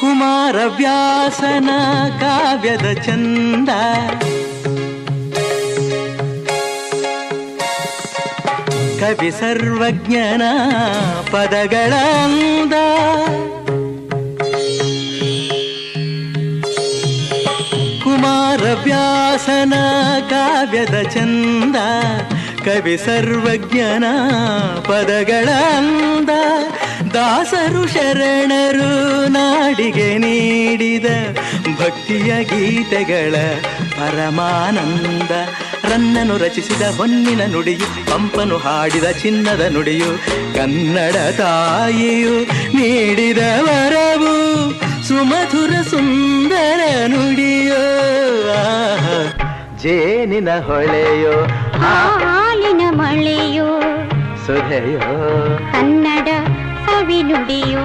ಕುಮಾರವ್ಯಾಸನ ಕಾವ್ಯದ ಚಂದ, ಕವಿ ಸರ್ವಜ್ಞನ ಪದಗಳ ಅಂದ, ಕುಮಾರವ್ಯಾಸನ ಕಾವ್ಯದ ಚಂದ, ಕವಿ ಸರ್ವಜ್ಞನ ಪದಗಳ ಅಂದ, ದಾಸರು ಶರಣರು ನಾಡಿಗೆ ನೀಡಿದ ಭಕ್ತಿಯ ಗೀತೆಗಳ ಪರಮಾನಂದ. ರನ್ನನು ರಚಿಸಿದ ಹೊನ್ನಿನ ನುಡಿಯು, ಪಂಪನು ಹಾಡಿದ ಚಿನ್ನದ ನುಡಿಯು, ಕನ್ನಡ ತಾಯಿಯು ನೀಡಿದ ವರವು ಸುಮಧುರ ಸುಂದರ ನುಡಿಯೋ. ಜೇನಿನ ಹೊಳೆಯೋ, ಹಾಲಿನ ಮಳೆಯೋ, ಸುಧೆಯೋ, ಕನ್ನಡ ಸವಿ ನುಡಿಯೋ.